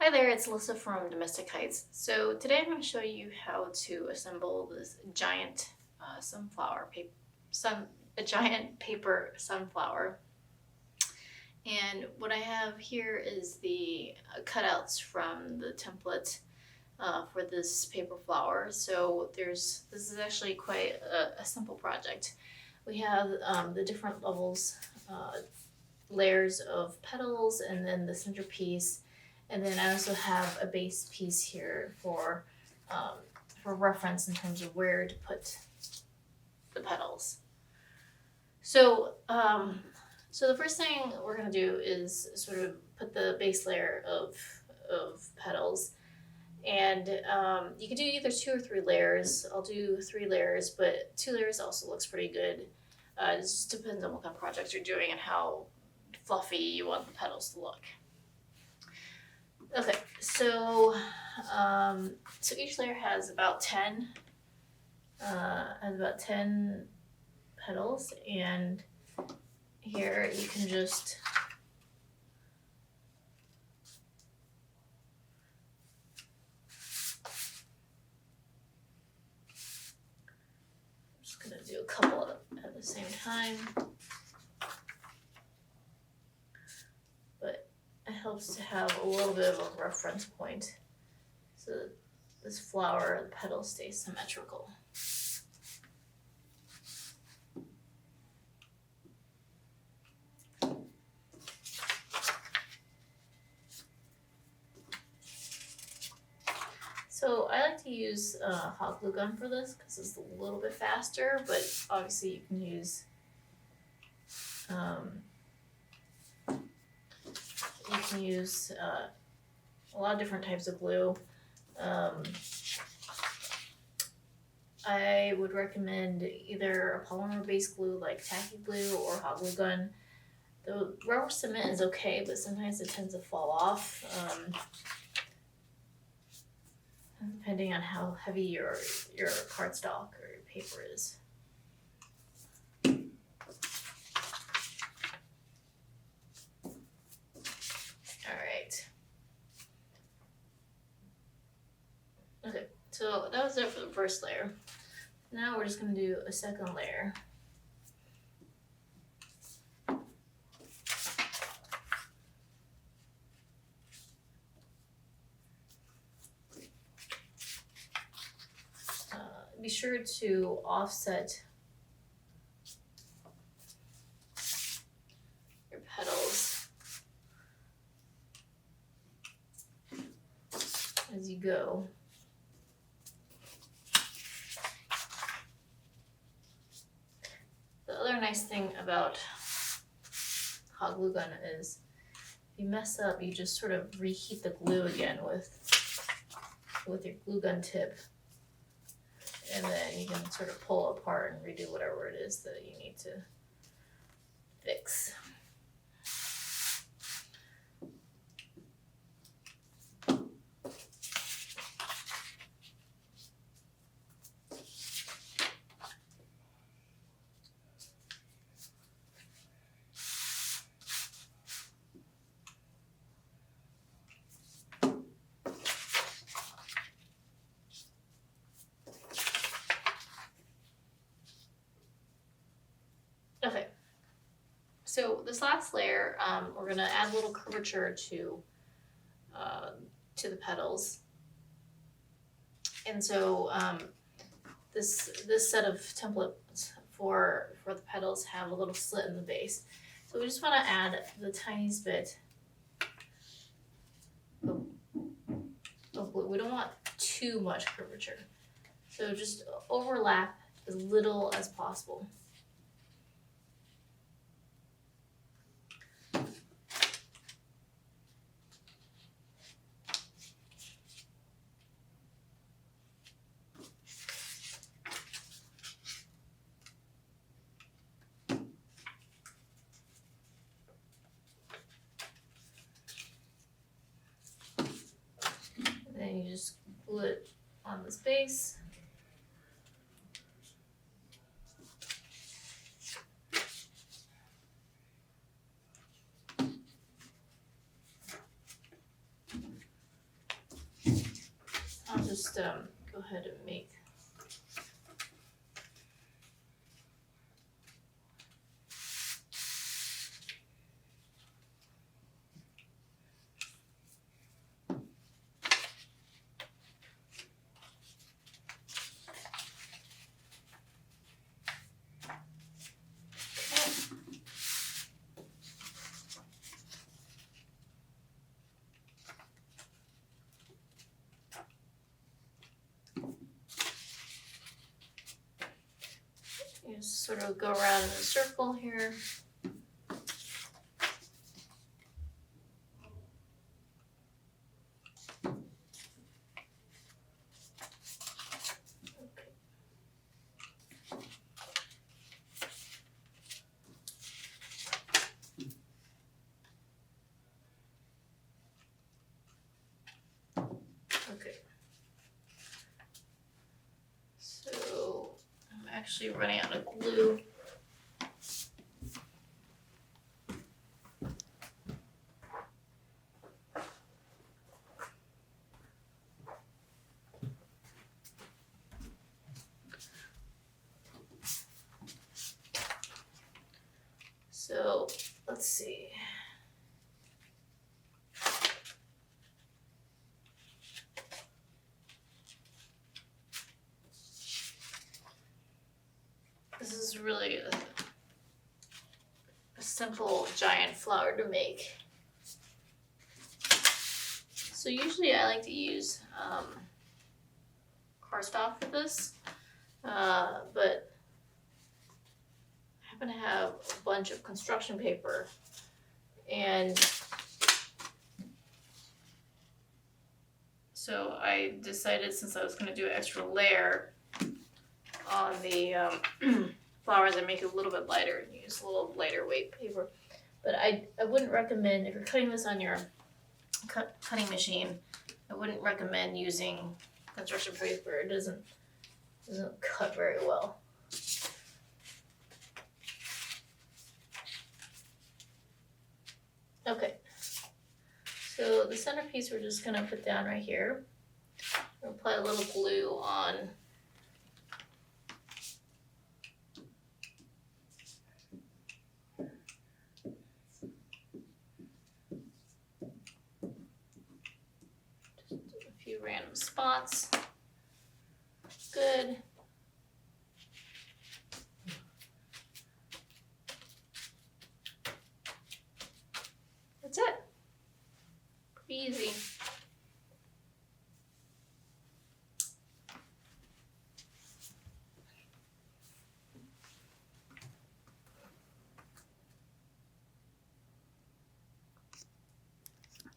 Hi there, it's Alyssa from Domestic Heights. So today I'm going to show you how to assemble this giant a giant paper sunflower. And what I have here is the cutouts from the template for this paper flower. So this is actually quite a simple project. We have the different levels, layers of petals, and then the centerpiece. And then I also have a base piece here for reference in terms of where to put the petals. So the first thing we're gonna do is sort of put the base layer of petals, and you can do either 2 or 3 layers. I'll do 3 layers, but 2 layers also looks pretty good. It just depends on what kind of project you're doing and how fluffy you want the petals to look. Okay, so each layer has about 10 petals, and here you can just I'm just gonna do a couple at the same time. It helps to have a little bit of a reference point so that this flower, the petals, stay symmetrical. So I like to use hot glue gun for this because it's a little bit faster, but obviously you can use a lot of different types of glue. I would recommend either a polymer-based glue like tacky glue or hot glue gun. The rubber cement is okay, but sometimes it tends to fall off, depending on how heavy your cardstock or your paper is. Okay, so that was it for the first layer. Now we're just going to do a second layer. Be sure to offset your petals as you go. The other nice thing about hot glue gun is if you mess up, you just sort of reheat the glue again with your glue gun tip, and then you can sort of pull it apart and redo whatever it is that you need to fix. Okay, so this last layer, we're gonna add a little curvature to the petals, and so this set of templates for the petals have a little slit in the base. So we just want to add the tiniest bit of glue. We don't want too much curvature, so just overlap as little as possible. Then you just glue it on this base. just go ahead and make. You just sort of go around in a circle here. Okay. So I'm actually running out of glue. So let's see. This is really a simple giant flower to make. So usually I like to use cardstock for this, but I happen to have a bunch of construction paper, and so I decided, since I was going to do an extra layer on the flowers, I make it a little bit lighter and use a little lighter weight paper. But I wouldn't recommend, if you're cutting this on your cutting machine, I wouldn't recommend using construction paper. It doesn't cut very well. Okay, so the centerpiece we're just gonna put down right here. We'll apply a little glue on. Just a few random spots. Good.